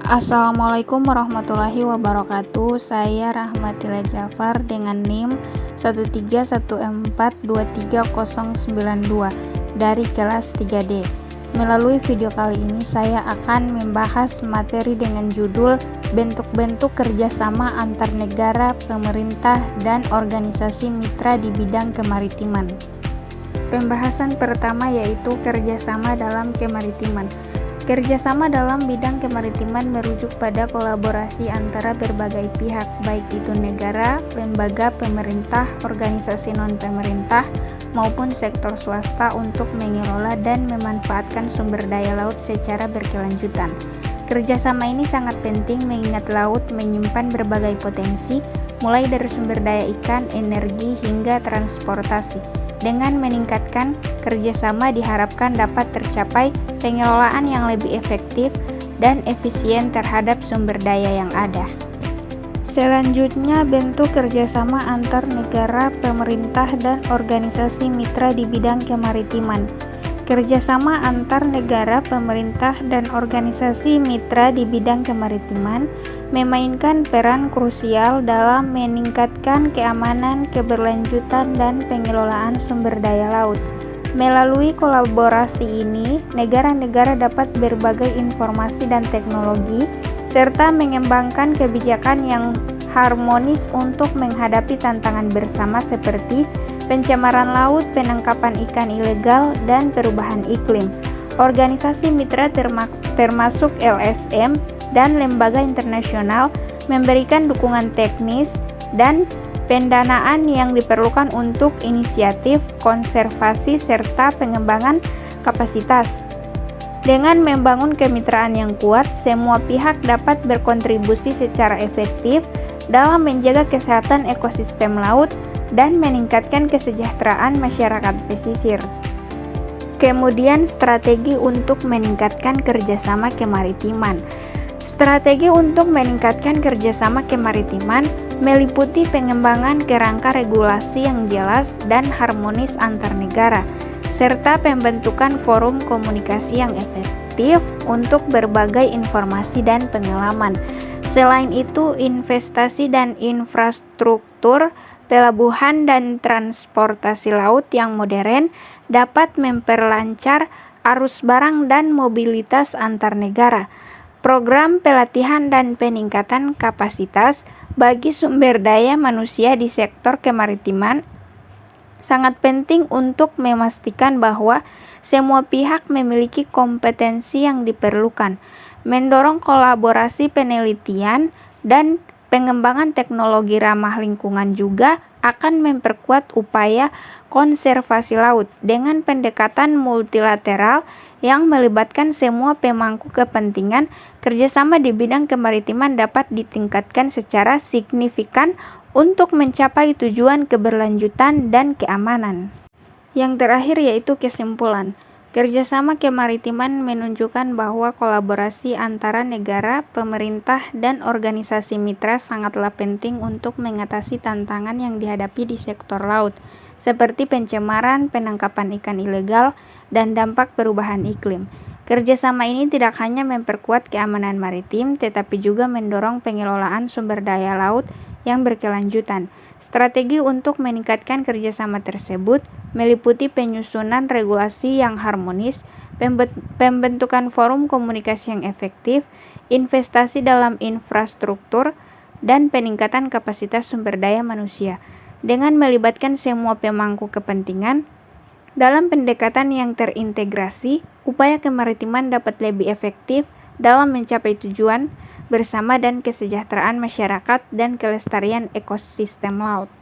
Assalamualaikum warahmatullahi wabarakatuh. Saya Rahmatila Jafar dengan NIM 131423092 dari kelas 3D. Melalui video kali ini saya akan membahas materi dengan judul bentuk-bentuk kerjasama antar negara, pemerintah, dan organisasi mitra di bidang kemaritiman. Pembahasan pertama yaitu kerjasama dalam kemaritiman. Kerjasama dalam bidang kemaritiman merujuk pada kolaborasi antara berbagai pihak, baik itu negara, lembaga pemerintah, organisasi non-pemerintah, maupun sektor swasta untuk mengelola dan memanfaatkan sumber daya laut secara berkelanjutan. Kerjasama ini sangat penting mengingat laut menyimpan berbagai potensi, mulai dari sumber daya ikan, energi, hingga transportasi. Dengan meningkatkan kerjasama diharapkan dapat tercapai pengelolaan yang lebih efektif dan efisien terhadap sumber daya yang ada. Selanjutnya, bentuk kerjasama antar negara, pemerintah, dan organisasi mitra di bidang kemaritiman. Kerjasama antar negara, pemerintah, dan organisasi mitra di bidang kemaritiman memainkan peran krusial dalam meningkatkan keamanan, keberlanjutan, dan pengelolaan sumber daya laut. Melalui kolaborasi ini, negara-negara dapat berbagi informasi dan teknologi, serta mengembangkan kebijakan yang harmonis untuk menghadapi tantangan bersama seperti pencemaran laut, penangkapan ikan ilegal, dan perubahan iklim. Organisasi mitra termasuk LSM dan lembaga internasional memberikan dukungan teknis dan pendanaan yang diperlukan untuk inisiatif konservasi serta pengembangan kapasitas. Dengan membangun kemitraan yang kuat, semua pihak dapat berkontribusi secara efektif dalam menjaga kesehatan ekosistem laut dan meningkatkan kesejahteraan masyarakat pesisir. Kemudian, strategi untuk meningkatkan kerjasama kemaritiman. Strategi untuk meningkatkan kerjasama kemaritiman meliputi pengembangan kerangka regulasi yang jelas dan harmonis antar negara, serta pembentukan forum komunikasi yang efektif untuk berbagai informasi dan pengalaman. Selain itu, investasi dan infrastruktur pelabuhan dan transportasi laut yang modern dapat memperlancar arus barang dan mobilitas antar negara. Program pelatihan dan peningkatan kapasitas bagi sumber daya manusia di sektor kemaritiman sangat penting untuk memastikan bahwa semua pihak memiliki kompetensi yang diperlukan, mendorong kolaborasi penelitian dan pengembangan teknologi ramah lingkungan juga akan memperkuat upaya konservasi laut dengan pendekatan multilateral yang melibatkan semua pemangku kepentingan. Kerjasama di bidang kemaritiman dapat ditingkatkan secara signifikan untuk mencapai tujuan keberlanjutan dan keamanan. Yang terakhir yaitu kesimpulan. Kerjasama kemaritiman menunjukkan bahwa kolaborasi antara negara, pemerintah, dan organisasi mitra sangatlah penting untuk mengatasi tantangan yang dihadapi di sektor laut, seperti pencemaran, penangkapan ikan ilegal, dan dampak perubahan iklim. Kerjasama ini tidak hanya memperkuat keamanan maritim, tetapi juga mendorong pengelolaan sumber daya laut yang berkelanjutan. Strategi untuk meningkatkan kerjasama tersebut meliputi penyusunan regulasi yang harmonis, pembentukan forum komunikasi yang efektif, investasi dalam infrastruktur, dan peningkatan kapasitas sumber daya manusia. Dengan melibatkan semua pemangku kepentingan dalam pendekatan yang terintegrasi, upaya kemaritiman dapat lebih efektif dalam mencapai tujuan bersama dan kesejahteraan masyarakat dan kelestarian ekosistem laut.